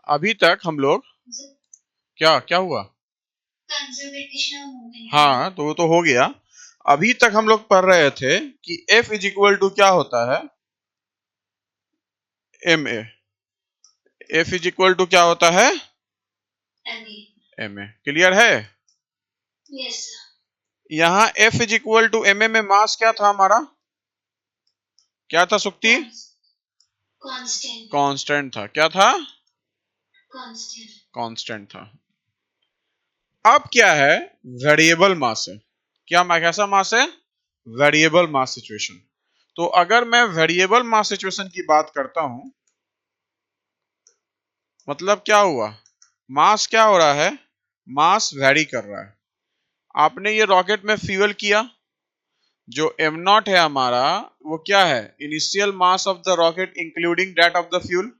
अभी तक हम लोग क्या क्या हुआ? हाँ, तो वो तो हो गया। अभी तक हम लोग पढ़ रहे थे कि F इज इक्वल टू क्या होता है? ma। F is equal to क्या होता है? ma। क्लियर है? यस। यहाँ F is equal to ma में मास क्या था हमारा? क्या था सुक्ति? कांस्टेंट। कांस्टेंट था। क्या था? कांस्टेंट। कांस्टेंट था। अब क्या है? वेरिएबल मास है। क्या कैसा मास है? वेरिएबल मास सिचुएशन। तो अगर मैं वेरिएबल मास सिचुएशन की बात करता हूं, मतलब क्या हुआ? मास क्या हो रहा है? मास वेरी कर रहा है। आपने ये रॉकेट में फ्यूल किया, जो m0 है हमारा, वो क्या है? Initial mass of the rocket including that of the fuel.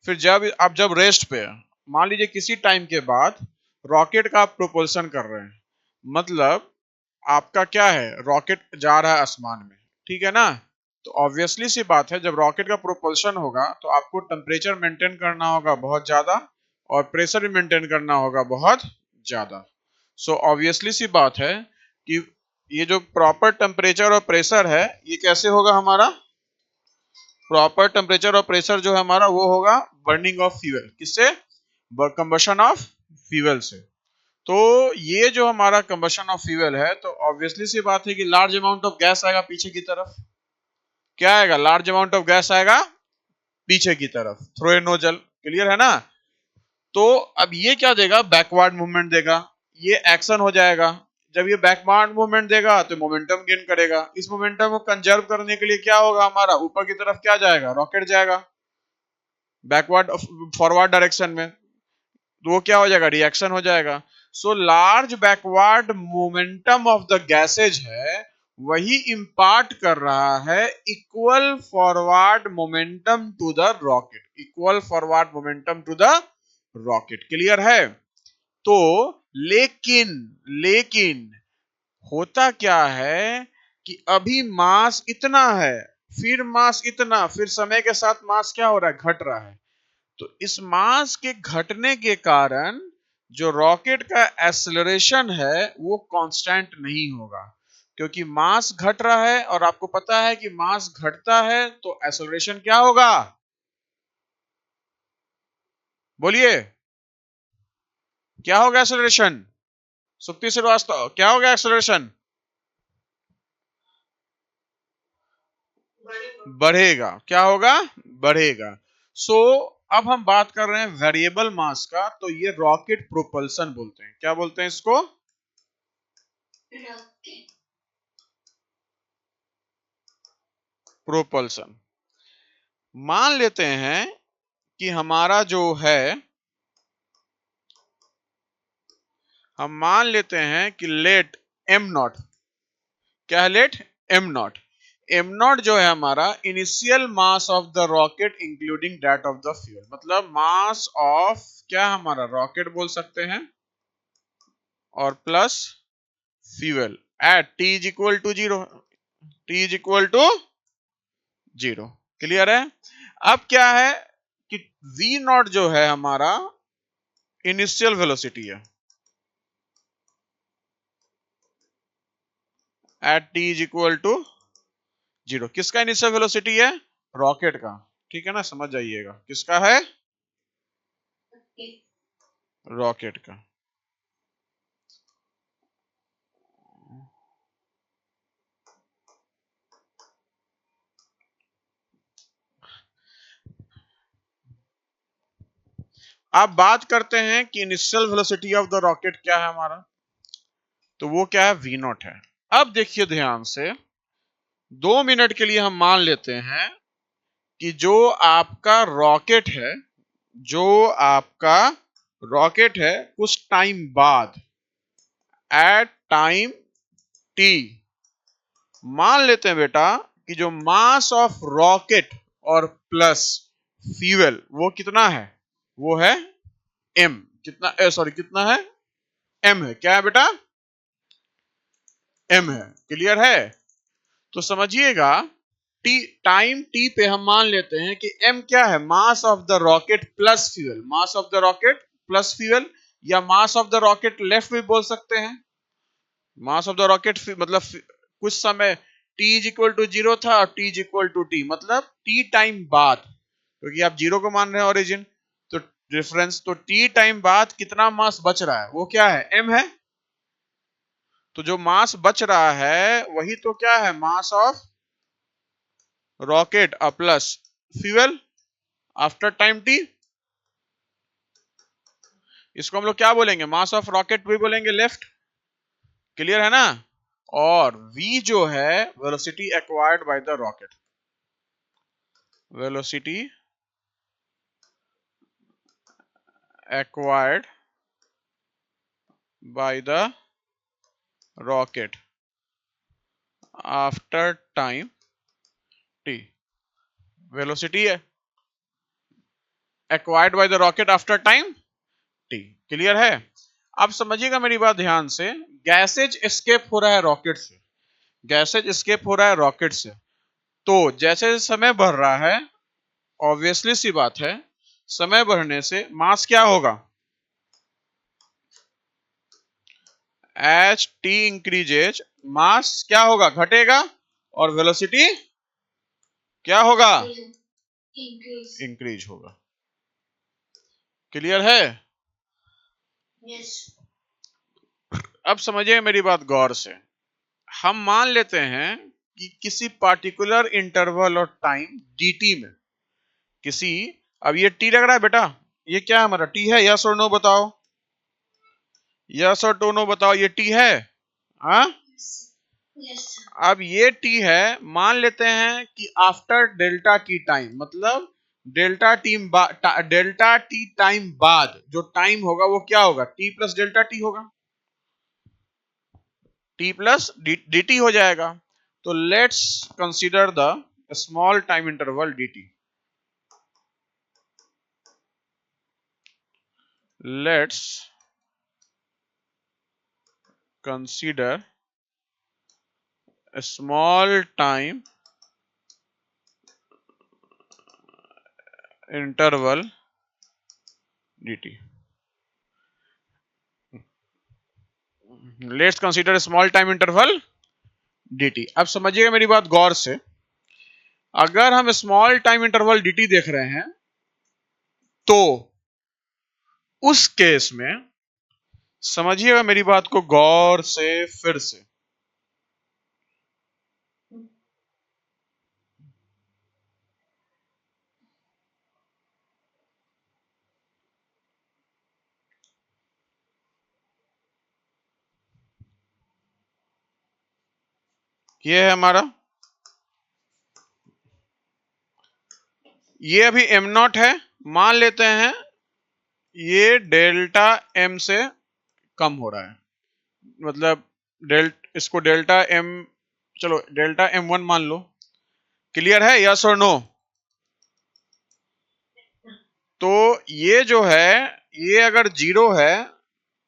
फिर जब रेस्ट पे, मान लीजिए किसी टाइम के बाद रॉकेट का आप प्रोपल्शन कर रहे हैं, मतलब आपका क्या है? रॉकेट जा रहा है आसमान में, ठीक है ना? तो ऑब्वियसली सी बात है, जब रॉकेट का प्रोपल्शन होगा तो आपको टेम्परेचर मेंटेन करना होगा बहुत ज्यादा, और प्रेशर भी मेंटेन करना होगा बहुत ज्यादा। सो ऑब्वियसली सी बात है कि ये जो प्रॉपर टेम्परेचर और प्रेशर है, ये कैसे होगा हमारा? प्रॉपर टेम्परेचर और प्रेशर जो है हमारा, वो होगा बर्निंग ऑफ फ्यूल। किससे? कंबशन ऑफ फ्यूल से। तो ये जो हमारा कंबशन ऑफ फ्यूल है, तो ऑब्वियसली सी बात है कि लार्ज अमाउंट ऑफ गैस आएगा पीछे की तरफ। क्या आएगा? लार्ज अमाउंट ऑफ गैस आएगा पीछे की तरफ थ्रू ए नोजल। क्लियर है ना? तो अब ये क्या देगा? बैकवर्ड मूवमेंट देगा। ये एक्शन हो जाएगा। जब ये बैकवर्ड मूवमेंट देगा तो मोमेंटम गेन करेगा। इस मोमेंटम को कंजर्व करने के लिए क्या होगा हमारा? ऊपर की तरफ क्या जाएगा? रॉकेट जाएगा बैकवर्ड फॉरवर्ड डायरेक्शन में। तो वो क्या हो जाएगा? रिएक्शन हो जाएगा। So large backward momentum of the gases है, वही इंपार्ट कर रहा है equal forward momentum to the rocket. Equal forward momentum to the rocket. Clear है? तो लेकिन लेकिन होता क्या है कि अभी मास इतना है, फिर मास इतना, फिर समय के साथ मास क्या हो रहा है? घट रहा है। तो इस मास के घटने के कारण जो रॉकेट का एक्सेलरेशन है वो कांस्टेंट नहीं होगा, क्योंकि मास घट रहा है, और आपको पता है कि मास घटता है तो एक्सेलरेशन क्या होगा? बोलिए, क्या होगा एक्सेलरेशन? सुप्ति श्रीवास्तव, क्या होगा एक्सेलरेशन? बढ़ेगा। क्या होगा? बढ़ेगा। सो अब हम बात कर रहे हैं वेरिएबल मास का, तो ये रॉकेट प्रोपल्सन बोलते हैं। क्या बोलते हैं इसको? प्रोपल्सन। मान लेते हैं कि हमारा जो है, हम मान लेते हैं कि लेट m0, क्या है? Late m0। m0 जो है हमारा initial mass of the rocket including that of the fuel, मतलब मास ऑफ क्या हमारा रॉकेट बोल सकते हैं, और plus fuel at t is equal to 0। t is equal to 0। Clear है? अब क्या है कि v0 जो है हमारा इनिशियल वेलोसिटी है at t is equal to 0। किसका इनिशियल वेलोसिटी है? रॉकेट का। ठीक है ना? समझ जाइएगा, किसका है? रॉकेट का। अब बात करते हैं कि initial velocity of the rocket क्या है हमारा, तो वो क्या है? v0 है। अब देखिए ध्यान से, 2 मिनट के लिए हम मान लेते हैं कि जो आपका रॉकेट है, जो आपका रॉकेट है, कुछ टाइम बाद एट टाइम t, मान लेते हैं बेटा कि जो मास ऑफ रॉकेट और प्लस फ्यूल वो कितना है? वो है m। कितना? सॉरी, कितना है? m है। क्या है बेटा? m है। क्लियर है? तो समझिएगा टाइम टी पे हम मान लेते हैं कि m क्या है, mass of the rocket plus fuel, mass of the rocket plus fuel, या mass of the rocket left भी बोल सकते हैं। मास ऑफ द रॉकेट मतलब कुछ समय t इज इक्वल टू 0 था और t is equal to t, मतलब t टाइम बाद, क्योंकि आप 0 को मान रहे हैं ओरिजिन, तो डिफरेंस, तो t टाइम बाद कितना मास बच रहा है वो क्या है, m है। तो जो मास बच रहा है वही तो क्या है, mass of rocket plus fuel after time T. इसको हम लोग क्या बोलेंगे, मास ऑफ रॉकेट भी बोलेंगे लेफ्ट, क्लियर है ना। और v जो है velocity acquired by the rocket, velocity acquired by the rocket after time T, velocity acquired by the rocket after time T, clear है। अब समझिएगा मेरी बात ध्यान से, गैसेज एस्केप हो रहा है रॉकेट से, गैसेज एस्केप हो रहा है रॉकेट से, तो जैसे समय बढ़ रहा है, ऑब्वियसली सी बात है, समय बढ़ने से मास क्या होगा, एच टी इंक्रीजेज, मास क्या होगा, घटेगा, और वेलोसिटी क्या होगा, Increase. इंक्रीज होगा, क्लियर है। Yes. अब समझिए मेरी बात गौर से, हम मान लेते हैं कि किसी पार्टिकुलर इंटरवल और टाइम dt में किसी, अब ये t लग रहा है बेटा, ये क्या है हमारा t है, यस और नो बताओ, यस और नो बताओ, ये t है, हाँ। Yes, sir. अब ये t है, मान लेते हैं कि आफ्टर डेल्टा टी टाइम, मतलब डेल्टा टी टाइम बाद जो टाइम होगा वो क्या होगा, t प्लस डेल्टा टी होगा, t प्लस डी टी हो जाएगा। तो let's consider the small time interval dt, let's consider a small time interval dt, let's consider a small time interval dt। अब समझिएगा मेरी बात गौर से, अगर हम स्मॉल टाइम इंटरवल dt देख रहे हैं तो उस केस में समझिएगा मेरी बात को गौर से फिर से, ये है हमारा, ये अभी m नॉट है, मान लेते हैं ये डेल्टा m से कम हो रहा है, मतलब इसको डेल्टा m, चलो डेल्टा m1 मान लो, क्लियर है, यस और नो। तो ये जो है, ये अगर 0 है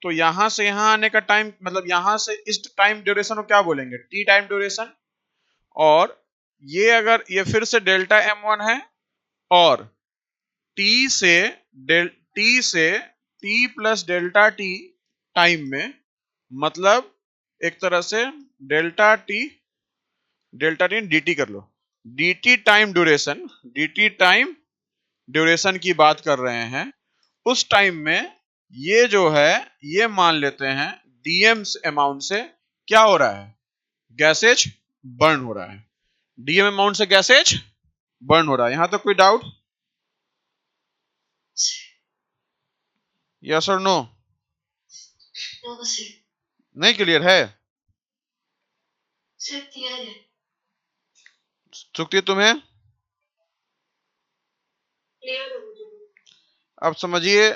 तो यहां से यहां आने का टाइम, मतलब यहां से इस टाइम ड्यूरेशन को क्या बोलेंगे, टी टाइम ड्यूरेशन। और ये अगर ये फिर से डेल्टा m1 है, और टी से T plus delta T time में, मतलब एक तरह से डेल्टा टी dt कर लो, dt टाइम ड्यूरेशन की बात कर रहे हैं। उस टाइम में ये जो है, ये मान लेते हैं डीएम अमाउंट से क्या हो रहा है, गैसेज बर्न हो रहा है, डीएम अमाउंट से गैसेज बर्न हो रहा है। यहां तक कोई डाउट, यस और नो, No, sir. नहीं क्लियर है, Sir, clear है. चुकती तुम्हें, Clear है मुझे. अब समझिए,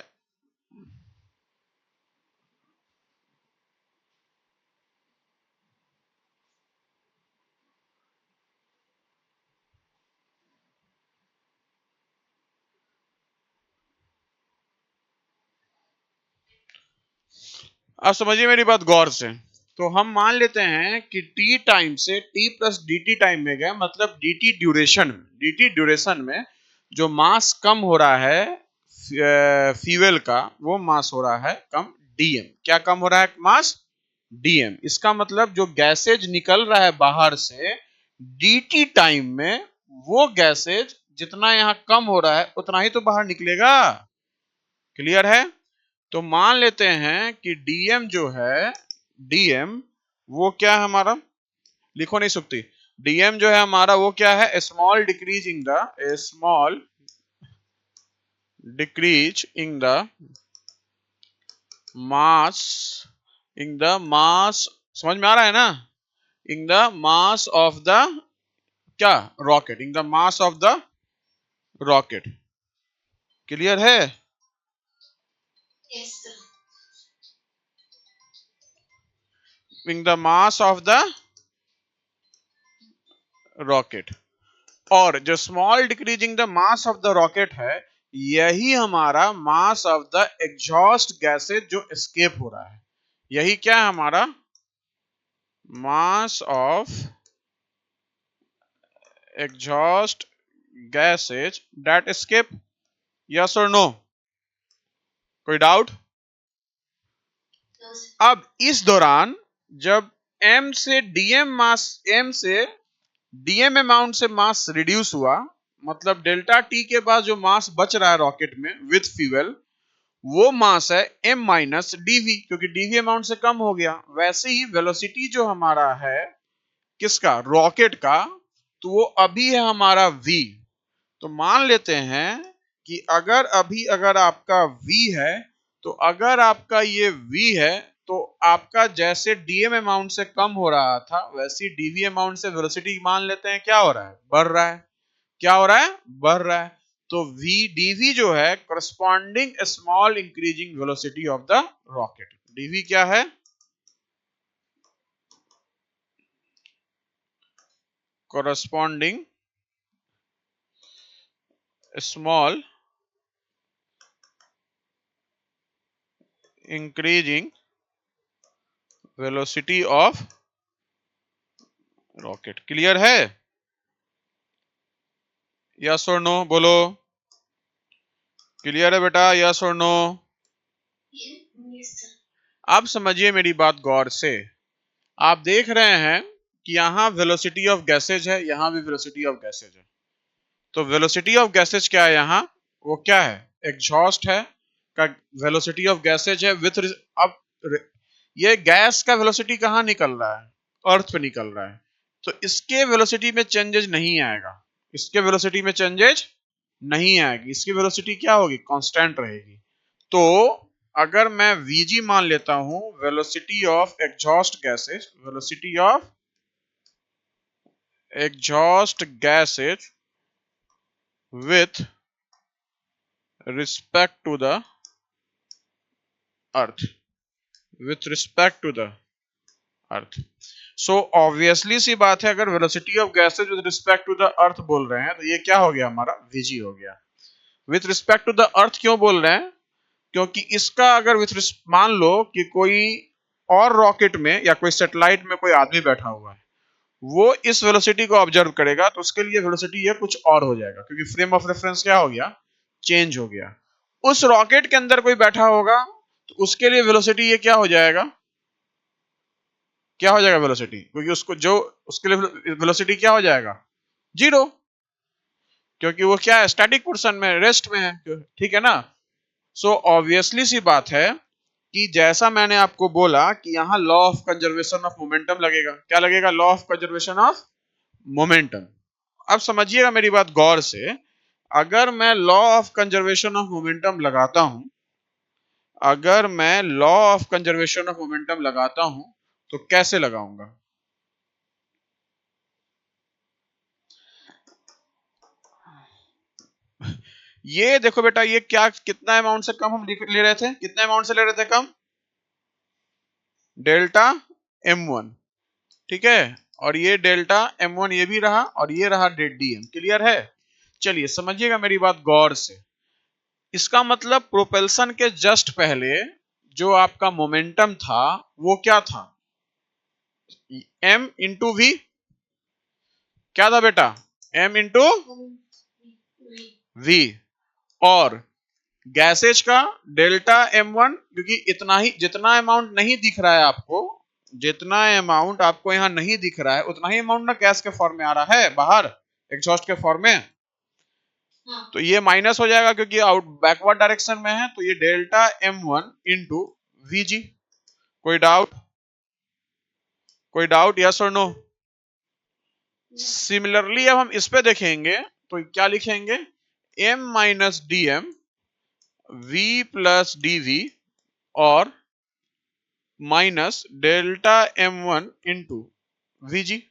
अब समझिए मेरी बात गौर से, तो हम मान लेते हैं कि t टाइम से t प्लस dt टाइम में गए, मतलब dt ड्यूरेशन में जो मास कम हो रहा है फ्यूल का, वो मास हो रहा है कम, dm। क्या कम हो रहा है मास? dm। इसका मतलब जो गैसेज निकल रहा है बाहर से dt टाइम में, वो गैसेज जितना यहां कम हो रहा है उतना ही तो बाहर निकलेगा। क्लियर है? तो मान लेते हैं कि dm जो है, dm वो क्या है हमारा, लिखो नहीं सकती, dm जो है हमारा वो क्या है, small decrease in the mass, समझ में आ रहा है ना, in the mass of the क्या, rocket, in the mass of the rocket. Clear है? Yes, sir. In the mass of the rocket. और जो small decreasing the mass of the rocket है, यही हमारा mass of the exhaust gases जो escape हो रहा है, यही क्या है हमारा mass of exhaust gases that escape. Yes और नो? कोई डाउट? No, sir. अब इस दौरान जब m से dm अमाउंट से मास रिड्यूस हुआ, मतलब डेल्टा t के बाद जो मास बच रहा है रॉकेट में विथ फ्यूल, वो मास है m माइनस dv, क्योंकि dv अमाउंट से कम हो गया। वैसे ही वेलोसिटी जो हमारा है किसका, रॉकेट का, तो वो अभी है हमारा v। तो मान लेते हैं कि अगर आपका v है, तो अगर आपका ये v है, तो आपका जैसे dm अमाउंट से कम हो रहा था, वैसे dv अमाउंट से वेलोसिटी मान लेते हैं क्या हो रहा है, बढ़ रहा है। क्या हो रहा है? बढ़ रहा है। तो v dv जो है corresponding small increasing velocity of the rocket. dv क्या है? Corresponding small increasing velocity of rocket. Clear है? यस और नो बोलो। क्लियर है बेटा? यस और नो? Yes, sir. अब समझिए मेरी बात गौर से। आप देख रहे हैं कि यहां वेलोसिटी ऑफ गैसेज है, यहां भी वेलोसिटी ऑफ गैसेज है। तो वेलोसिटी ऑफ गैसेज क्या है यहाँ, वो क्या है, एग्जॉस्ट है का वेलोसिटी ऑफ गैसेज है विथ, अब ये गैस का वेलोसिटी कहाँ निकल रहा है, अर्थ पे निकल रहा है, तो इसके वेलोसिटी में चेंजेस नहीं आएगा, इसके वेलोसिटी में चेंजेस नहीं आएगी, इसकी वेलोसिटी क्या होगी, कांस्टेंट रहेगी। तो अगर मैं vg मान लेता हूं velocity of exhaust gases, velocity of exhaust gases with respect to the earth, with respect to the earth, so obviously सी बात है, अगर velocity of gases with respect to the earth बोल रहे हैं, तो ये क्या हो गया हमारा, vg हो गया। with respect to the earth क्यों बोल रहे हैं, क्योंकि इसका अगर मान लो कि कोई और रॉकेट में या कोई सैटेलाइट में कोई आदमी बैठा हुआ है, वो इस वेलोसिटी को ऑब्जर्व करेगा, तो उसके लिए वेलोसिटी ये कुछ और हो जाएगा, क्योंकि फ्रेम ऑफ रेफरेंस क्या हो गया, चेंज हो गया। उस रॉकेट के अंदर कोई बैठा होगा, तो उसके लिए वेलोसिटी ये क्या हो जाएगा, क्या हो जाएगा वेलोसिटी, क्योंकि उसको जो उसके लिए वेलोसिटी क्या हो जाएगा, जीरो, क्योंकि वो क्या है, स्टैटिक पोर्शन में, रेस्ट में है। ठीक है ना? सो ऑब्वियसली सी बात है कि जैसा मैंने आपको बोला कि यहां law of conservation of momentum लगेगा। क्या लगेगा? Law of conservation of momentum. अब समझिएगा मेरी बात गौर से, अगर मैं law of conservation of momentum लगाता हूं, अगर मैं law of conservation of momentum लगाता हूं, तो कैसे लगाऊंगा, ये देखो बेटा, ये क्या, कितना अमाउंट से कम हम ले रहे थे, कितने अमाउंट से ले रहे थे कम, डेल्टा m1। ठीक है? और ये डेल्टा m1 ये भी रहा, और ये रहा dm। क्लियर है? चलिए समझिएगा मेरी बात गौर से। इसका मतलब प्रोपल्सन के जस्ट पहले जो आपका मोमेंटम था, वो क्या था, m इंटू वी क्या था बेटा, m इंटू वी, और गैसेज का डेल्टा m1, क्योंकि इतना ही जितना अमाउंट नहीं दिख रहा है आपको, जितना अमाउंट आपको यहां नहीं दिख रहा है उतना ही अमाउंट ना गैस के फॉर्म में आ रहा है बाहर एग्जॉस्ट के फॉर्म में, तो ये माइनस हो जाएगा क्योंकि आउट बैकवर्ड डायरेक्शन में है, तो ये डेल्टा m1 इंटू वीजी। कोई डाउट, कोई डाउट, यस और नो? सिमिलरली अब हम इस पे देखेंगे तो क्या लिखेंगे, m minus D M v plus D V और minus delta m1 into VG,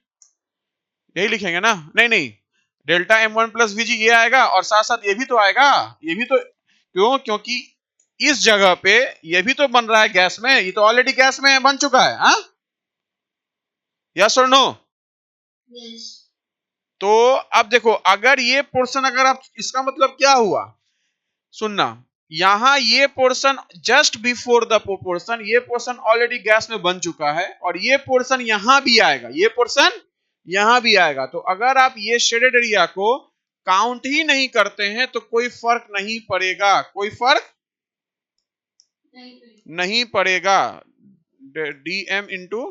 यही लिखेंगे ना? नहीं नहीं, डेल्टा m1 प्लस वीजी ये आएगा और साथ साथ ये भी तो आएगा, ये भी तो, क्यों? क्योंकि इस जगह पे ये भी तो बन रहा है गैस में, ये तो ऑलरेडी गैस में बन चुका है, हाँ? यस और नो? तो अब देखो, अगर ये पोर्शन, अगर आप, इसका मतलब क्या हुआ, सुनना, यहां ये portion just before the portion, ये पोर्शन ऑलरेडी गैस में बन चुका है और ये पोर्शन यहां भी आएगा, ये पोर्शन यहां भी आएगा, तो अगर आप ये शेडेड एरिया को काउंट ही नहीं करते हैं तो कोई फर्क नहीं पड़ेगा, कोई फर्क नहीं पड़ेगा, डी एम इंटू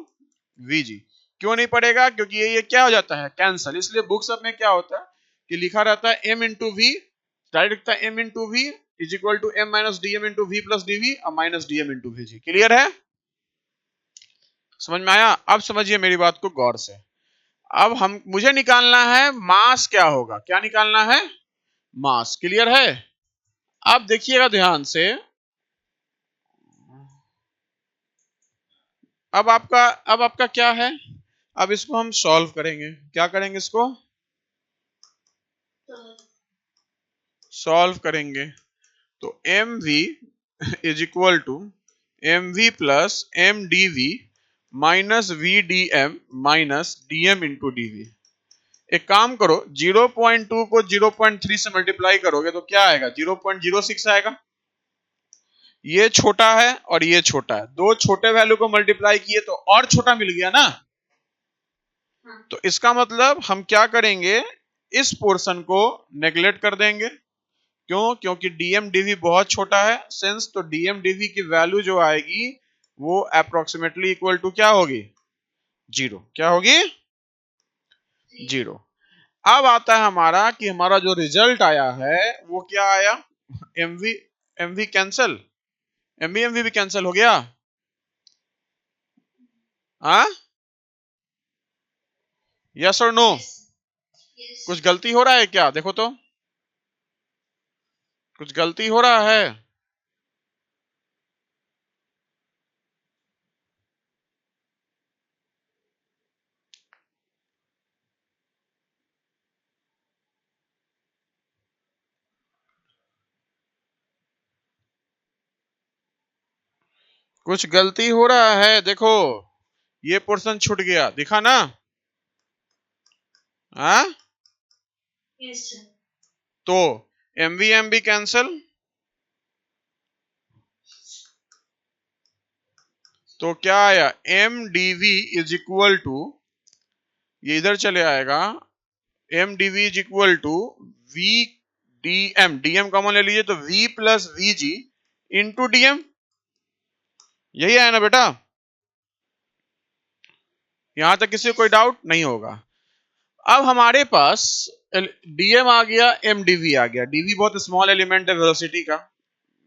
वीजी। क्यों नहीं पड़ेगा? क्योंकि ये क्या हो जाता है, कैंसल, इसलिए बुक्स में क्या होता है कि लिखा रहता है m इंटू वी, डायरेक्ट लिखता है m into V is equal to m minus D M into V plus DV और minus D M into VG. Clear है? समझ में आया? अब समझिए मेरी बात को गौर से। अब हम, मुझे निकालना है मास क्या होगा, क्या निकालना है, मास। क्लियर है? अब देखिएगा ध्यान से, अब आपका क्या है, अब इसको हम सॉल्व करेंगे, क्या करेंगे, इसको सॉल्व करेंगे, तो m v is equal to m v plus m d v minus v d m minus D M into d v. एक काम करो, 0.2 को 0.3 से मल्टीप्लाई करोगे तो क्या आएगा, 0.06 आएगा। ये छोटा है और ये छोटा है, दो छोटे वैल्यू को मल्टीप्लाई किए तो और छोटा मिल गया ना। तो इसका मतलब हम क्या करेंगे, इस पोर्शन को नेग्लेक्ट कर देंगे। क्यों? क्योंकि डीएम डीवी बहुत छोटा है सेंस, तो डीएम डीवी की वैल्यू जो आएगी वो अप्रोक्सीमेटली इक्वल टू क्या होगी, 0। क्या होगी, 0। अब आता है हमारा कि हमारा जो रिजल्ट आया है वो क्या आया, m v m v cancel, m v m v भी कैंसल हो गया, हाँ? यस और नो? कुछ गलती हो रहा है क्या, देखो तो, कुछ गलती हो रहा है? कुछ गलती हो रहा है, देखो ये पोर्शन छूट गया, दिखा ना, हाँ? Yes, sir. तो एमवी एमवी कैंसल, तो क्या आया, m d v is equal to, ये इधर चले आएगा, m d v is equal to v d m, d m common ले लीजिए तो v plus v g into d m, यही आया ना बेटा? यहां तक किसी को कोई डाउट नहीं होगा। अब हमारे पास डीएम आ गया, एमडीवी आ गया, डीवी बहुत स्मॉल एलिमेंट है वेलोसिटी का,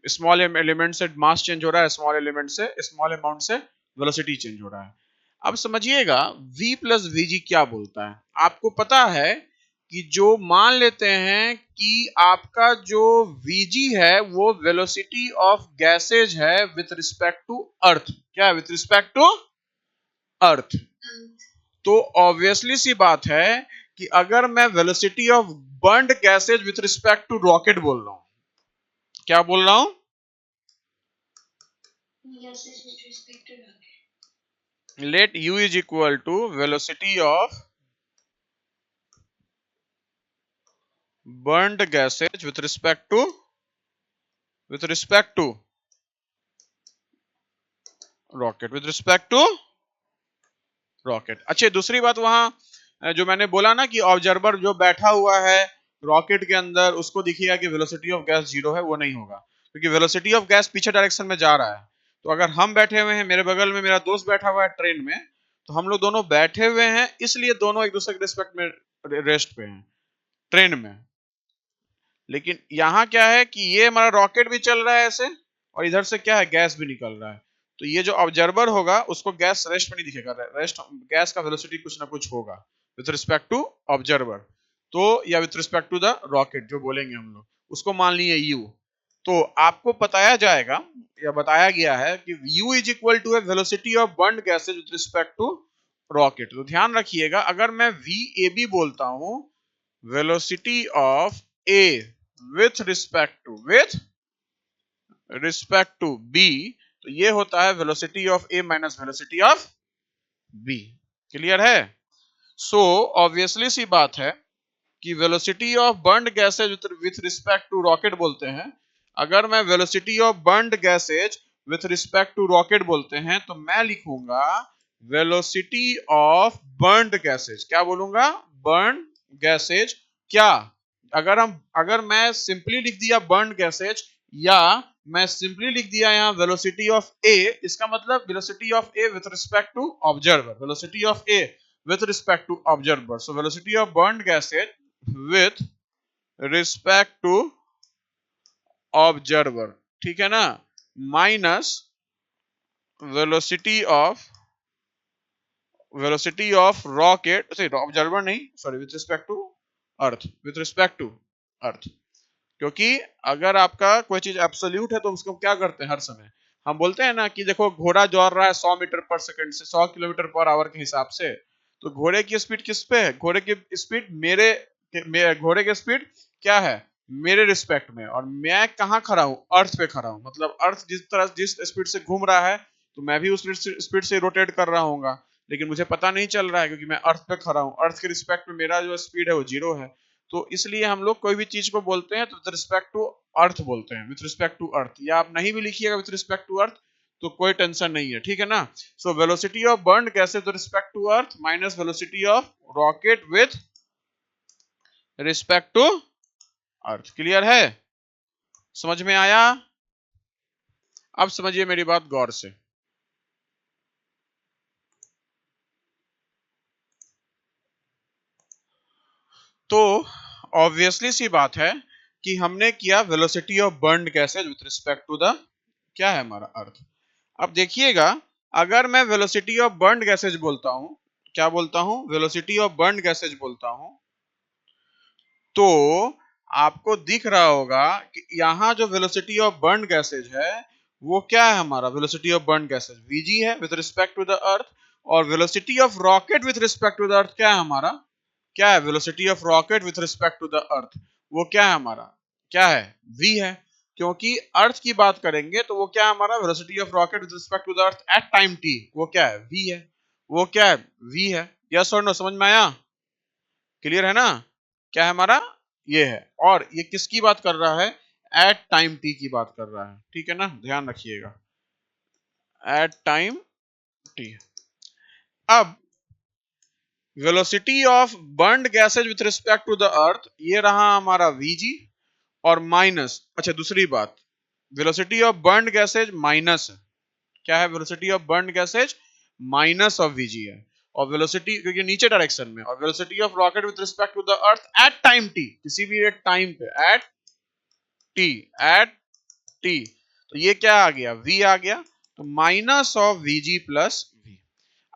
स्मॉल एलिमेंट से मास चेंज हो रहा है, स्मॉल एलिमेंट से स्मॉल अमाउंट से वेलोसिटी चेंज हो रहा है। अब समझिएगा v प्लस वीजी क्या बोलता है, आपको पता है कि जो मान लेते हैं कि आपका जो vg है वो वेलोसिटी ऑफ गैसेज है विथ रिस्पेक्ट टू अर्थ, क्या है, विथ रिस्पेक्ट टू अर्थ। तो ऑब्वियसली सी बात है कि अगर मैं velocity of burned gases with respect to rocket बोल रहा हूं, क्या बोल रहा हूं, Gases with respect to rocket. let u is equal to velocity of burned gases with respect to rocket, with respect to rocket. अच्छा, दूसरी बात वहां जो मैंने बोला ना कि ऑब्जर्वर जो बैठा हुआ है रॉकेट के अंदर उसको दिखेगा कि वेलोसिटी ऑफ गैस 0 है, वो नहीं होगा क्योंकि वेलोसिटी ऑफ गैस पीछे डायरेक्शन में जा रहा है। तो अगर हम बैठे हुए हैं, मेरे बगल में मेरा दोस्त बैठा हुआ है ट्रेन में, तो हम लोग दोनों बैठे हुए हैं, इसलिए दोनों एक दूसरे के रिस्पेक्ट में रेस्ट पे हैं ट्रेन में। लेकिन यहाँ क्या है कि ये हमारा रॉकेट भी चल रहा है ऐसे, और इधर से क्या है, गैस भी निकल रहा है। तो ये जो ऑब्जर्वर होगा उसको गैस रेस्ट में नहीं दिखेगा, रेस्ट गैस का वेलोसिटी कुछ ना कुछ होगा विथ रिस्पेक्ट टू ऑब्जर्वर, तो या with respect to the rocket जो बोलेंगे हम लोग, उसको मान लिए यू। तो आपको बताया जाएगा या बताया गया है कि u is equal to velocity of burned gases with respect to rocket. तो ध्यान रखिएगा, अगर मैं VAB बोलता हूं, velocity of A with respect to B, तो ये होता है velocity of A minus velocity of B। Clear है? सो ऑब्वियसली सी बात है कि velocity of burned gases with respect to rocket बोलते हैं। अगर मैं velocity of burned gases with respect to rocket बोलते हैं तो मैं लिखूंगा वेलोसिटी ऑफ बर्न्ड गैसेज। क्या बोलूंगा? Burned gases. क्या अगर मैं सिंपली लिख दिया बर्न्ड गैसेज, या मैं सिंपली लिख दिया यहाँ वेलोसिटी ऑफ ए, इसका मतलब velocity of A with respect to observer, velocity of A with respect to observer. So velocity of burned gases with respect to observer, ठीक है ना, minus velocity of rocket, observer नहीं, sorry, with respect to earth, with respect to earth. क्योंकि अगर आपका कोई चीज absolute है तो उसको क्या करते हैं हर समय, हम बोलते हैं ना कि देखो घोड़ा दौड़ रहा है 100 मीटर पर सेकंड से, 100 किलोमीटर पर आवर के हिसाब से, तो घोड़े की स्पीड किस पे है? घोड़े की स्पीड घोड़े की स्पीड क्या है? मेरे रिस्पेक्ट में। और मैं कहाँ खड़ा हूँ? अर्थ पे खड़ा हूँ। मतलब अर्थ जिस स्पीड से घूम रहा है तो मैं भी उस स्पीड से रोटेट कर रहा हूँ, लेकिन मुझे पता नहीं चल रहा है क्योंकि मैं अर्थ पे खड़ा हूँ। अर्थ के रिस्पेक्ट में मेरा जो स्पीड है वो 0 है। तो इसलिए हम लोग कोई भी चीज को बोलते हैं तो विथ रिस्पेक्ट टू अर्थ बोलते हैं, विथ रिस्पेक्ट टू अर्थ। या आप नहीं भी लिखिएगा विथ रिस्पेक्ट टू अर्थ तो कोई टेंशन नहीं है, ठीक है ना। So velocity of burned gases with respect to earth minus velocity of rocket with respect to earth. Clear है? समझ में आया? अब समझिए मेरी बात गौर से। तो ऑब्वियसली सी बात है कि हमने किया velocity of burned gases with respect to the क्या है हमारा अर्थ। अब देखिएगा, अगर मैं वेलोसिटी ऑफ बर्न्ड गैसेज बोलता हूं, क्या बोलता हूं? वेलोसिटी ऑफ बर्न्ड गैसेज बोलता हूं, तो आपको दिख रहा होगा कि यहां जो वेलोसिटी ऑफ बर्न्ड गैसेज है वो क्या है हमारा? Velocity of burned gases Vg है with respect to the earth. और velocity of rocket with respect to the earth क्या है हमारा? क्या है? Velocity of rocket with respect to the earth, वो क्या है हमारा? क्या है? V है। क्योंकि अर्थ की बात करेंगे तो वो क्या है हमारा? Velocity of rocket with respect to the earth at time t, वो क्या है? V है। वो क्या है? V है। यस और नो? समझ में आया? क्लियर है ना? क्या है हमारा? ये है। और ये किसकी बात कर रहा है? एट टाइम t की बात कर रहा है, ठीक है ना, ध्यान रखिएगा, एट टाइम t। अब velocity of burned gases with respect to the earth, ये रहा हमारा Vg, और माइनस, अच्छा दूसरी बात, velocity of burned gases minus, क्या है? Velocity of burned gases minus of Vg है। और वेलोसिटी, क्योंकि नीचे डायरेक्शन में, और velocity of rocket with respect to the earth at time t, किसी भी एक टाइम पे, एट t, तो ये क्या आ गया? V आ गया। तो minus of Vg plus V।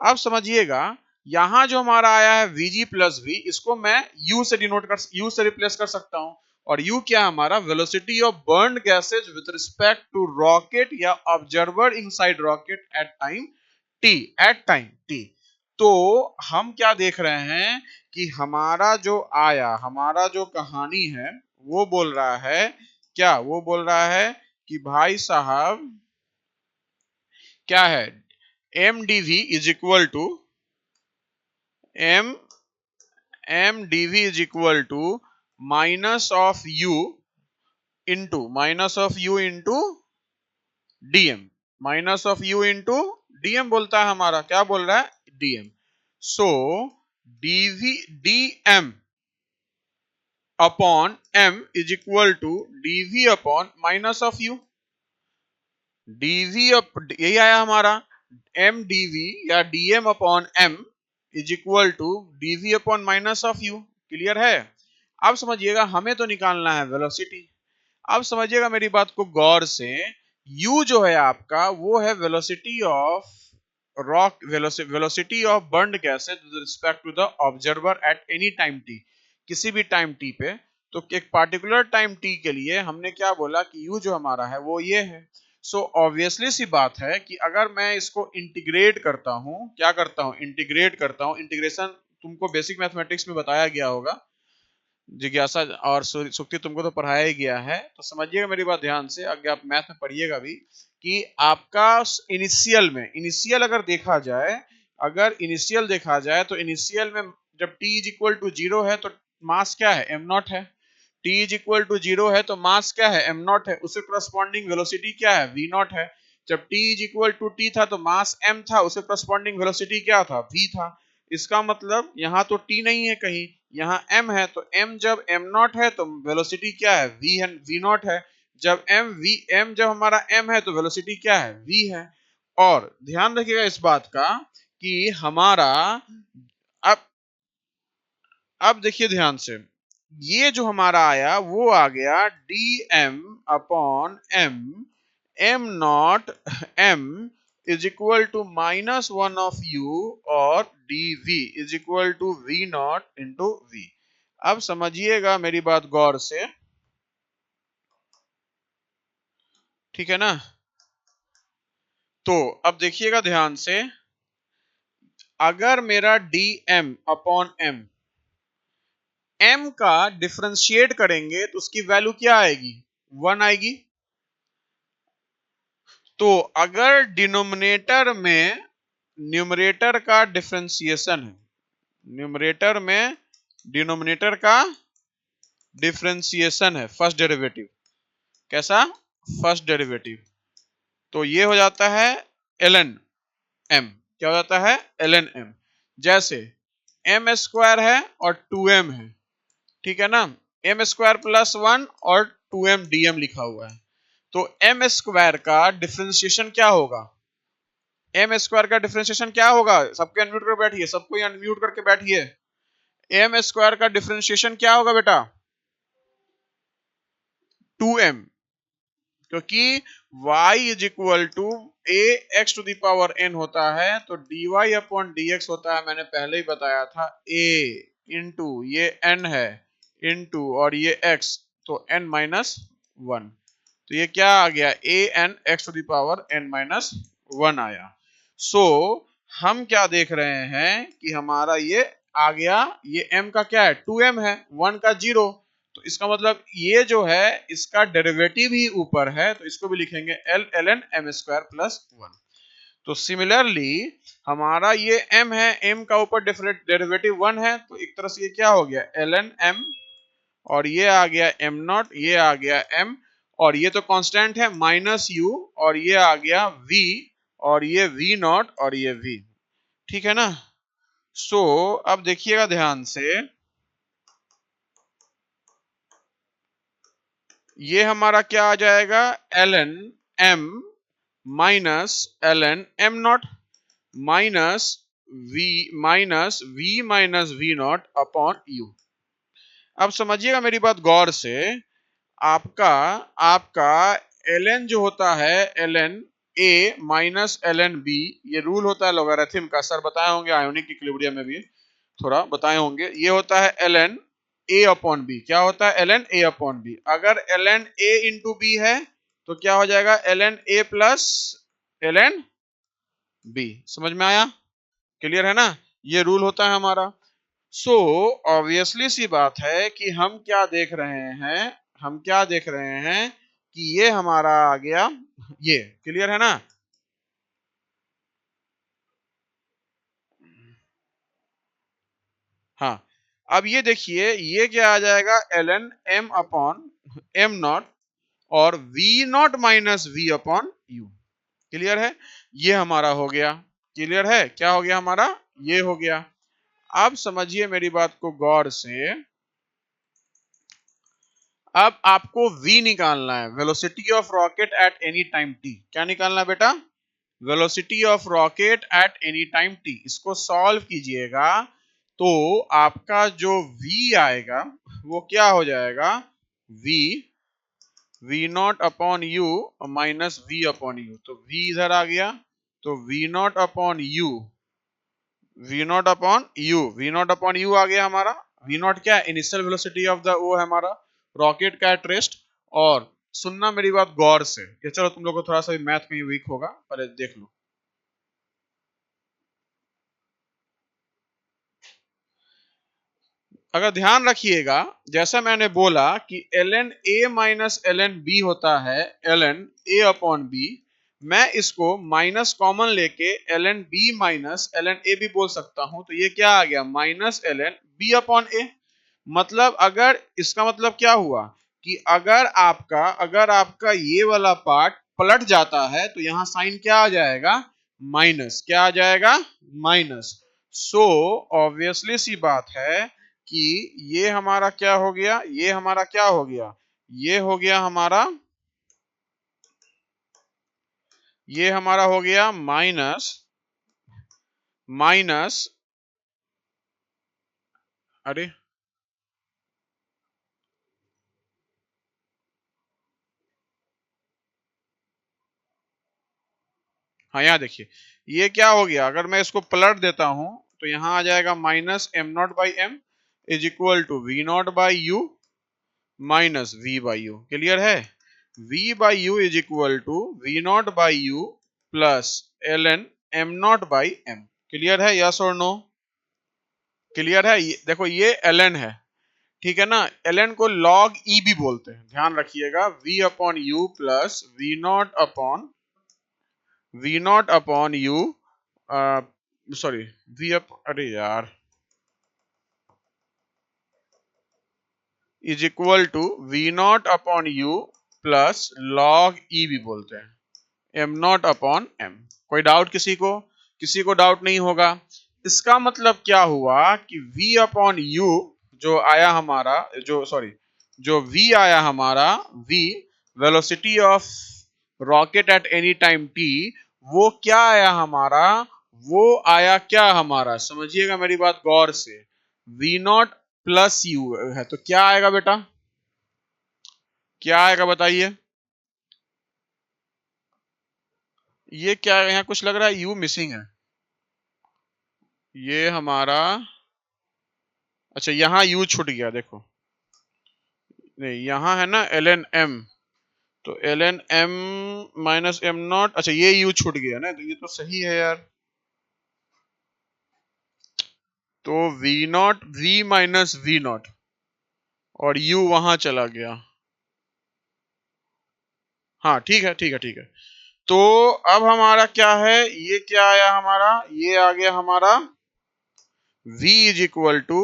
अब समझिएगा, यहां जो हमारा आया है Vg प्लस V, इसको मैं U से U से रिप्लेस कर सकता हूं। और U क्या है हमारा? Velocity of burned gases with respect to rocket या observer inside rocket at time t, at time t। तो हम क्या देख रहे हैं कि हमारा जो आया, हमारा जो कहानी है वो बोल रहा है, क्या वो बोल रहा है कि भाई साहब क्या है? mdv is equal to mdv is equal to minus of u into dm, minus of u into dm बोलता है हमारा, क्या बोल रहा है? dm। So dm upon m is equal to dv upon minus of u। dv यही आया हमारा, m dv या dm upon m is equal to dv upon minus of u। Clear है? अब समझिएगा, हमें तो निकालना है वेलोसिटी। अब समझिएगा मेरी बात को गौर से, u जो है आपका वो है velocity of rock, velocity of burned gases with respect to the observer at any time t, किसी भी टाइम t पे। तो एक पार्टिकुलर टाइम t के लिए हमने क्या बोला कि u जो हमारा है वो ये है। सो ऑब्वियसली सी बात है कि अगर मैं इसको इंटीग्रेट करता हूं, क्या करता हूं, इंटीग्रेट करता हूं, इंटीग्रेशन तुमको बेसिक मैथमेटिक्स में बताया गया होगा, जिज्ञासा और सुक्ति तुमको तो पढ़ाया ही गया है, तो समझिएगा मेरी बात ध्यान से, अगर आप मैथ में पढ़िएगा भी, कि आपका इनिशियल अगर देखा जाए, अगर इनिशियल देखा जाए तो इनिशियल में जब t इज इक्वल टू 0 है तो मास क्या है, m नॉट है। t इज इक्वल टू 0 है तो मास क्या है, m नॉट है। उसके करस्पॉन्डिंग वेलोसिटी क्या है, v नॉट है। जब t is equal to t था तो मास m था, उसके करस्पॉन्डिंग वेलोसिटी क्या था, v था। इसका मतलब यहाँ तो t नहीं है कहीं, यहाँ m है, तो m जब m नॉट है तो वेलोसिटी क्या है, v है, v नॉट है। जब m जब हमारा m है तो वेलोसिटी क्या है, v है। और ध्यान रखिएगा इस बात का कि हमारा अब अब देखिए ध्यान से, ये जो हमारा आया वो आ गया dm upon m, m not m is equal to minus one of u, और dv is equal to v not into v। अब समझिएगा मेरी बात गौर से, ठीक है ना? तो अब देखिएगा ध्यान से, अगर मेरा dm अपॉन m का डिफरेंशिएट करेंगे तो उसकी वैल्यू क्या आएगी, 1 आएगी। तो अगर डिनोमिनेटर में न्यूमरेटर का डिफरेंशिएशन है, न्यूमरेटर में डिनोमिनेटर का डिफरेंशिएशन है, फर्स्ट डेरिवेटिव, कैसा, फर्स्ट डेरिवेटिव, तो ये हो जाता है ln m। क्या हो जाता है, ln m। जैसे m स्क्वायर है और 2m है, ठीक है ना, m स्क्वायर प्लस 1 और 2m dm लिखा हुआ है। तो m स्क्वायर का डिफरेंशिएशन क्या होगा, m स्क्वायर का डिफरेंशिएशन क्या होगा, सबके अनम्यूट कर बैठिए, सबको अनम्यूट करके बैठिए। m स्क्वायर का डिफरेंशिएशन क्या होगा बेटा, 2m, क्योंकि y is equal to A X to the power n होता है, तो dy अपॉन dx होता है, मैंने पहले ही बताया था, a इंटू ये n है इंटू और ये x, तो n माइनस वन, तो ये क्या आ गया, a n x to the power n minus one आया। सो हम क्या देख रहे हैं कि हमारा ये आ गया, ये m का क्या है, 2m है, 1 का 0, तो इसका मतलब ये जो है इसका डेरिवेटिव ही ऊपर है, तो इसको भी लिखेंगे ln m स्क्वायर प्लस 1। तो सिमिलरली हमारा ये m है, m का ऊपर डेरिवेटिव 1 है, तो एक तरह से ये क्या हो गया, ln m, और ये आ गया m नॉट, ये आ गया m, और ये तो कांस्टेंट है माइनस u, और ये आ गया v, और ये v नॉट और ये v, ठीक है ना? सो अब देखिएगा ध्यान से, ये हमारा क्या आ जाएगा, ln m minus ln m not minus v minus v nought upon u। अब समझिएगा मेरी बात गौर से, आपका आपका ln जो होता है, ln a minus ln b, ये रूल होता है लोगारिथम का, सर बताए होंगे आयोनिक इक्विलिब्रियम में भी थोड़ा बताए होंगे, ये होता है ln a अपॉन b। क्या होता है, ln a अपॉन b। अगर ln a इंटू b है तो क्या हो जाएगा, ln a plus ln b। समझ में आया, क्लियर है ना, ये रूल होता है हमारा। सो ऑब्वियसली सी बात है कि हम क्या देख रहे हैं, हम क्या देख रहे हैं कि ये हमारा आ गया, ये क्लियर है ना। हाँ, अब ये देखिए, ये क्या आ जाएगा, ln m upon m not और v not minus v upon u। Clear है, ये हमारा हो गया, क्लियर है, क्या हो गया हमारा, ये हो गया। अब समझिए मेरी बात को गौर से, अब आपको v निकालना है, velocity of rocket at any time t। क्या निकालना है बेटा? Velocity of rocket at any time t। इसको सॉल्व कीजिएगा तो आपका जो v आएगा वो क्या हो जाएगा? v nought upon u minus v upon u. तो v इधर आ गया, तो v nought upon u, v nought upon u, v nought upon u आ गया हमारा। v नॉट क्या है? इनिशियल वेलोसिटी ऑफ द वो है हमारा रॉकेट का एट रेस्ट। और सुनना मेरी बात गौर से, ये चलो तुम लोग को थोड़ा सा मैथ में वीक होगा पर देख लो। अगर ध्यान रखिएगा, जैसा मैंने बोला कि ln a minus ln b होता है ln a अपॉन b, मैं इसको माइनस कॉमन लेके ln b minus ln a भी बोल सकता हूं। तो ये क्या आ गया? Minus ln b upon a। मतलब अगर इसका मतलब क्या हुआ कि अगर आपका ये वाला पार्ट पलट जाता है तो यहां साइन क्या आ जाएगा? माइनस। क्या आ जाएगा? माइनस। सो ऑब्वियसली सी बात है कि ये हमारा क्या हो गया? ये हमारा क्या हो गया? ये हो गया हमारा, ये हमारा हो गया माइनस माइनस, अरे हाँ यहाँ देखिए, ये क्या हो गया? अगर मैं इसको पलट देता हूं तो यहां आ जाएगा minus M not by M is equal to V not by U minus V by U. Clear है? v by U is equal to V not by U plus L N M not by M. Clear है? Yes और no? Clear है? देखो ये L N है, ठीक है ना? एल एन को लॉग ई भी बोलते हैं, ध्यान रखिएगा। v upon you plus V nought upon u, sorry V up, अरे यार, is equal to V nought upon you plus log ई भी बोलते हैं, एम नॉट अपॉन एम। कोई डाउट किसी को? किसी को डाउट नहीं होगा। इसका मतलब क्या हुआ कि v अपॉन यू जो आया हमारा, जो सॉरी जो v आया हमारा, v velocity of rocket at any time t, वो क्या आया हमारा? वो आया क्या हमारा? समझिएगा मेरी बात गौर से, v नॉट प्लस यू है तो क्या आएगा बेटा? क्या आएगा बताइए? ये क्या है? यहाँ कुछ लग रहा है u मिसिंग है। ये हमारा, अच्छा यहाँ u छूट गया, देखो नहीं यहाँ है ना एल एन एम, तो L N M minus M not, अच्छा ये u छूट गया ना, तो ये तो सही है यार। तो v not, v minus v not और u वहां चला गया। हाँ ठीक है ठीक है ठीक है। तो अब हमारा क्या है? ये क्या आया हमारा? ये आ गया हमारा v इज इक्वल टू,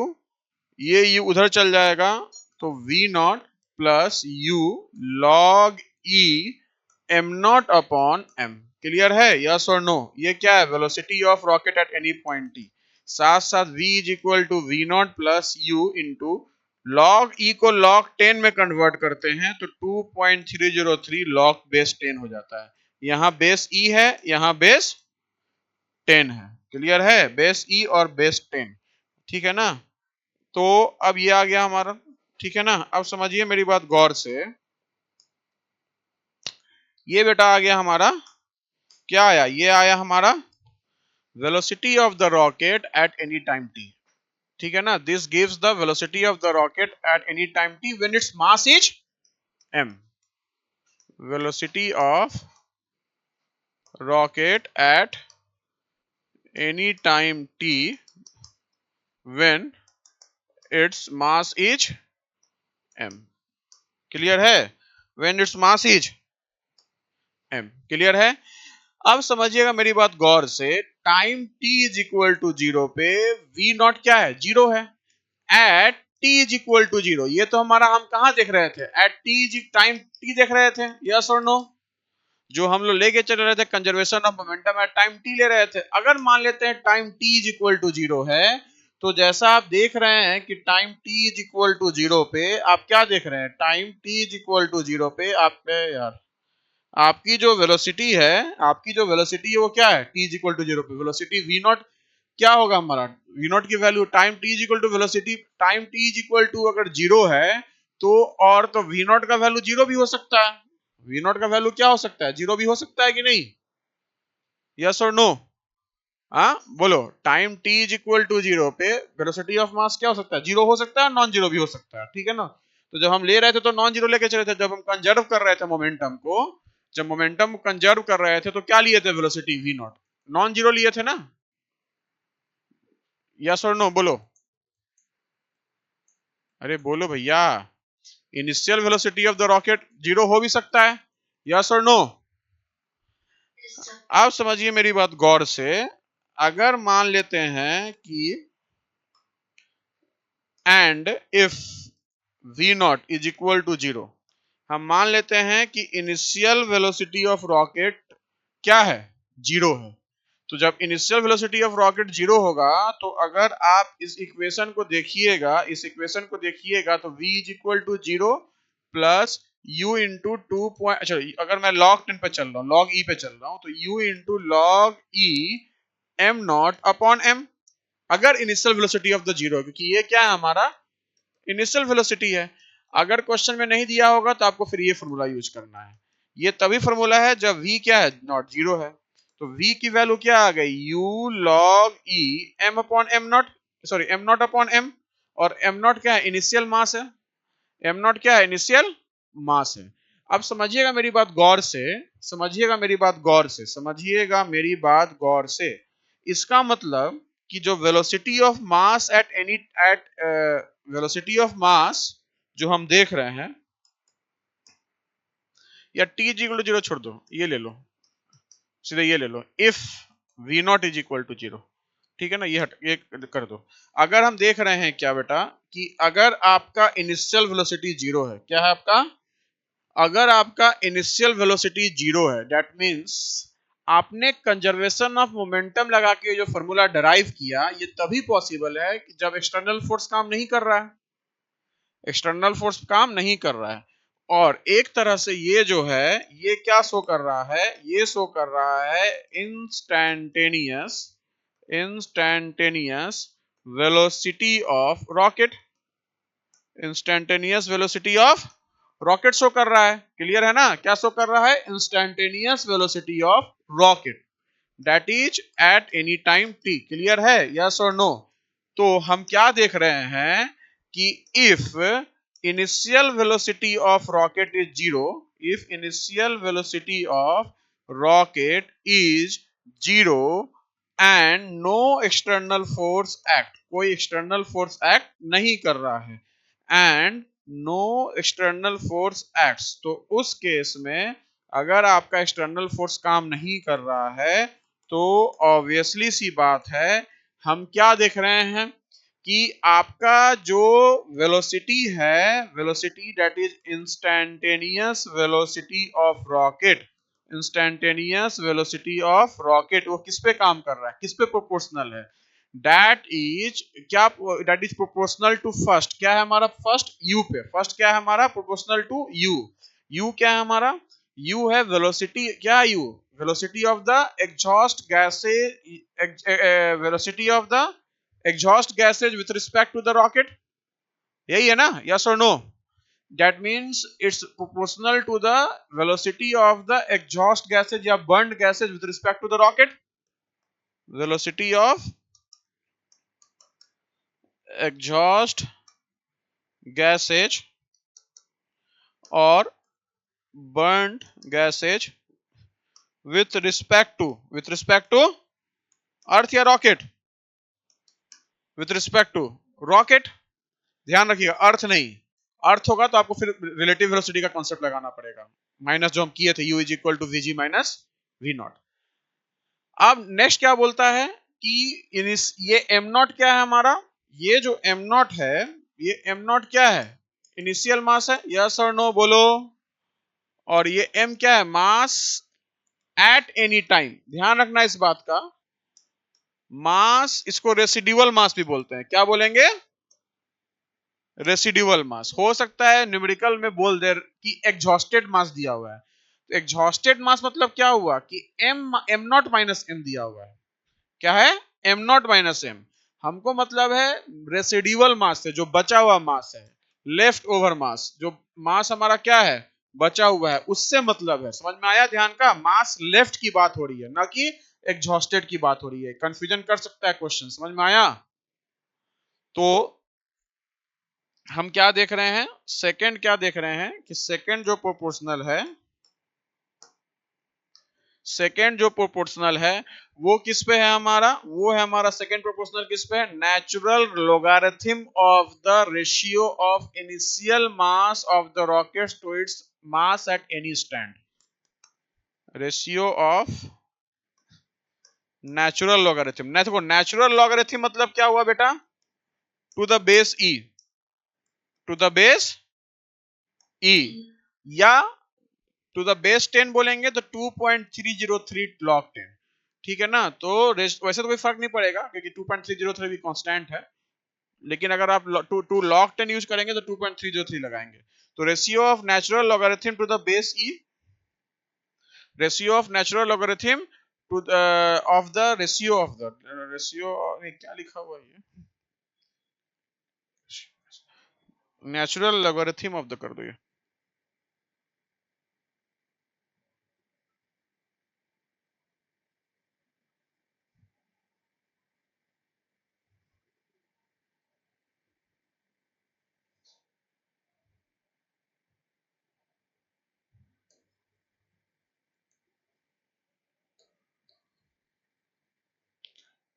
ये u उधर चल जाएगा तो v not plus u log e M not upon M. Clear है? यस और नो? ये क्या है? Velocity of rocket at any point T. साथ साथ v is equal to V not plus U into log e को log 10 में convert करते हैं तो 2.303 लॉग बेस 10 हो जाता है। यहाँ बेस e है, यहाँ बेस 10 है। क्लियर है? बेस e और बेस 10, ठीक है ना? तो अब ये आ गया हमारा, ठीक है ना? अब समझिए मेरी बात गौर से, ये बेटा आ गया हमारा, क्या आया? ये आया हमारा velocity of the rocket at any time t. ठीक है ना? This gives the velocity of the rocket at any time t when its mass is m। Velocity of rocket at any time t when its mass is m। Clear है? When its mass is m। Clear है? अब समझिएगा मेरी बात गौर से, time t is equal to zero पे v nought क्या है? जीरो है। At t is equal to zero, ये तो हमारा हम कहा देख रहे थे? एट t टाइम t देख रहे थे। यस और नो? जो हम लोग लेके चल रहे थे conservation of momentum at time T ले रहे थे। अगर मान लेते हैं time T is equal to 0 है, तो जैसा आप देख रहे हैं कि time T is equal to 0 पे आप क्या देख रहे हैं, time T is equal to 0 पे आपके यार आपकी जो वेलोसिटी है, आपकी जो वेलोसिटी है वो क्या है, टी इज इक्वल टू 0 पे वेलोसिटी वी नॉट क्या होगा हमारा, वी नॉट की value time T is equal to velocity, time T is equal to अगर 0 है तो, और तो वी नॉट का वैल्यू 0 भी हो सकता है, वी नॉट का वैल्यू क्या हो सकता है, 0 भी हो सकता है कि नहीं, यस और नो, हाँ बोलो, time T is equal to 0 पे वेलोसिटी ऑफ मास क्या हो सकता है, 0 हो सकता है, नॉन 0 भी हो सकता है, ठीक है ना। तो जब हम ले रहे थे तो नॉन 0 लेके चले थे, जब हम कंजर्व कर रहे थे मोमेंटम को, जब मोमेंटम कंजर्व कर रहे थे तो क्या लिए थे, वेलोसिटी वी नॉट, नॉन 0 लिए थे ना, यस और नो बोलो, अरे बोलो भैया, initial velocity of the rocket 0 हो भी सकता है, यस और नो। Yes, sir. आप समझिए मेरी बात गौर से, अगर मान लेते हैं कि and if v not is equal to 0, हम मान लेते हैं कि इनिशियल वेलोसिटी ऑफ रॉकेट क्या है, 0 है, तो जब इनिशियल वेलोसिटी ऑफ रॉकेट 0 होगा, तो अगर आप इस इक्वेशन को देखिएगा, इस इक्वेशन को देखिएगा तो v is equal to 0 plus u into 2 अच्छा अगर मैं log 10 पे चल रहा हूँ, log e पे चल रहा हूँ, तो u into log e m not upon m, अगर इनिशियल वेलोसिटी ऑफ द 0, क्योंकि ये क्या है हमारा इनिशियल वेलोसिटी है। अगर क्वेश्चन में नहीं दिया होगा तो आपको फिर ये फॉर्मूला यूज करना है, ये तभी फॉर्मूला है जब v क्या है, नॉट 0 है, तो v की वैल्यू क्या आ गई, u log e m upon m not, sorry m not upon m, और m नॉट क्या है, इनिशियल मास है, m नॉट क्या है, इनिशियल मास है। अब समझिएगा मेरी बात गौर से, समझिएगा मेरी बात गौर से, समझिएगा मेरी बात गौर से, इसका मतलब कि जो velocity of mass at any at velocity of mass जो हम देख रहे हैं, या टी इज इक्वल टू 0 छोड़ दो, ये ले लो, सीधे ये ले लो, if v nought is equal to 0, ठीक है ना, ये कर दो। अगर हम देख रहे हैं क्या बेटा, कि अगर आपका इनिशियल वेलोसिटी 0 है, क्या है आपका, अगर आपका इनिशियल वेलोसिटी 0 है, दैट मींस आपने कंजर्वेशन ऑफ मोमेंटम लगा के जो फॉर्मूला डराइव किया, ये तभी पॉसिबल है कि जब एक्सटर्नल फोर्स काम नहीं कर रहा है, एक्सटर्नल फोर्स काम नहीं कर रहा है, और एक तरह से ये जो है ये क्या शो कर रहा है, ये शो कर रहा है instantaneous, instantaneous velocity of rocket, instantaneous velocity of rocket show कर रहा है, क्लियर है ना, क्या शो कर रहा है, instantaneous velocity of rocket that is at any time T, clear है, यस और नो। तो हम क्या देख रहे हैं कि if initial velocity of rocket is 0, if initial velocity of rocket is 0 and no external force act, कोई एक्सटर्नल फोर्स एक्ट नहीं कर रहा है, and no external force acts, तो उस केस में अगर आपका एक्सटर्नल फोर्स काम नहीं कर रहा है, तो ऑब्वियसली सी बात है, हम क्या देख रहे हैं कि आपका जो वेलोसिटी है, velocity that is instantaneous velocity of rocket, instantaneous velocity of rocket, वो किस पे काम कर रहा है, किस पे प्रोपोर्शनल है, दैट इज क्या, that is proportional to first, क्या है हमारा, फर्स्ट u पे, फर्स्ट क्या है हमारा, प्रोपोर्शनल टू u, u क्या है हमारा, u है वेलोसिटी, क्या है u, velocity of the exhaust gases, velocity of the exhaust gases with respect to the rocket, यही है ना, यस और no, that means it's proportional to the velocity of the exhaust gases या burned gases with respect to the rocket, velocity of exhaust gases और burned gases with respect to अर्थ या rocket, with respect to rocket, ध्यान रखिएगा अर्थ नहीं, अर्थ होगा तो आपको फिर रिलेटिव वेलोसिटी का कॉन्सेप्ट लगाना पड़ेगा, माइनस जो हम किए थे, u is equal to VG minus V not. अब नेक्स्ट क्या बोलता है कि ये m नॉट क्या है हमारा, ये जो m नॉट है, ये m नॉट क्या है, इनिशियल मास है, यस और नो बोलो, और ये m क्या है, मास एट एनी टाइम, ध्यान रखना इस बात का। मास, इसको रेसिड्यूअल मास भी बोलते हैं, क्या बोलेंगे? रेसिड्यूअल मास। हो सकता है न्यूमेरिकल में बोल दे कि एग्जॉस्टेड मास दिया हुआ है, तो एग्जॉस्टेड मास मतलब क्या हुआ कि एम नॉट माइनस एम दिया हुआ है। क्या है? M not minus M. हमको मतलब है रेसिड्यूअल मास से, जो बचा हुआ मास है, लेफ्ट ओवर मास, जो मास हमारा क्या है, बचा हुआ है, उससे मतलब है। समझ में आया? ध्यान का, मास लेफ्ट की बात हो रही है, ना कि एग्जॉस्टेड की बात हो रही है। कंफ्यूजन कर सकता है क्वेश्चन, समझ में आया? तो हम क्या देख रहे हैं, सेकंड क्या देख रहे हैं कि सेकंड जो प्रोपोर्शनल है, सेकेंड जो प्रोपोर्शनल है वो किस पे है हमारा? वो है हमारा सेकेंड प्रोपोर्शनल किस पे है? Natural logarithm of the ratio of initial mass of the rocket to its mass at any stand. Ratio of natural logarithm. देखो, नेचुरल लोगारिथम मतलब क्या हुआ बेटा? To the base e, to the base e, या to the base 10 बोलेंगे तो 2.303 log 10। ठीक है ना? तो वैसे तो कोई फर्क नहीं पड़ेगा क्योंकि 2.303 भी कांस्टेंट है, लेकिन अगर आप टू log 10 यूज करेंगे तो 2.303 लगाएंगे। तो ratio of natural logarithm to the base E, ratio of natural logarithm to of the ratio of the ratio, क्या लिखा हुआ है ये? नेचुरल लॉगरिथम ऑफ द कर दो ये।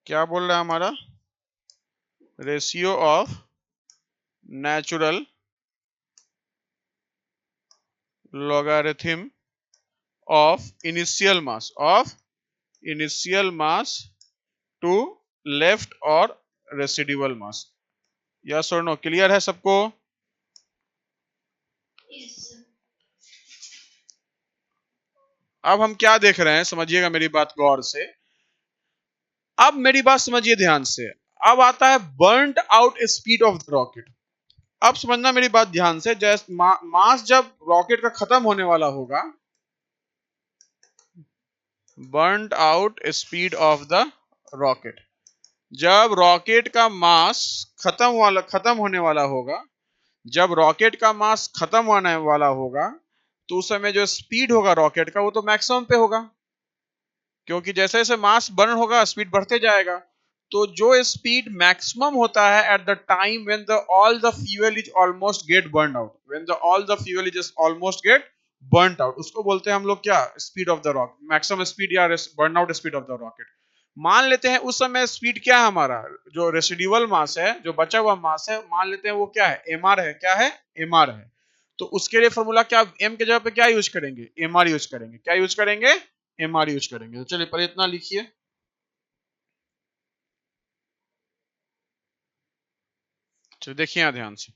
क्या बोल रहा है हमारा? Ratio of natural logarithm of initial mass to left और residual mass। यस और नो? क्लियर है सबको? Yes, sir. अब हम क्या देख रहे हैं, समझिएगा मेरी बात गौर से। अब मेरी बात समझिए ध्यान से। अब आता है burned out speed of the rocket. अब समझना मेरी बात ध्यान से। जैसे मास जब रॉकेट का खत्म होने वाला होगा, burned out speed of the rocket, जब रॉकेट का मास खत्म होने वाला होगा, जब रॉकेट का मास खत्म होने वाला होगा, तो उस समय जो स्पीड होगा रॉकेट का वो तो मैक्सिमम पे होगा, क्योंकि जैसे जैसे मास बर्न होगा स्पीड बढ़ते जाएगा। तो जो स्पीड मैक्सिमम होता है at the time when the all the fuel is almost get burn out, when the all the fuel is almost get burn out, उसको बोलते हैं हम लोग क्या? Speed of the rocket, maximum speed या burn out speed of the rocket. मान लेते हैं उस समय स्पीड क्या है हमारा, जो रेसिड्यूअल मास है, जो बचा हुआ मास है, मान लेते हैं वो क्या है? एमआर है। क्या है? एमआर है। तो उसके लिए फॉर्मूला क्या, एम के जगह पे क्या यूज करेंगे? एमआर यूज करेंगे। क्या यूज करेंगे? एमआर यूज करेंगे। तो चलिए पहले इतना लिखिए। चलिए देखिए यहां ध्यान से,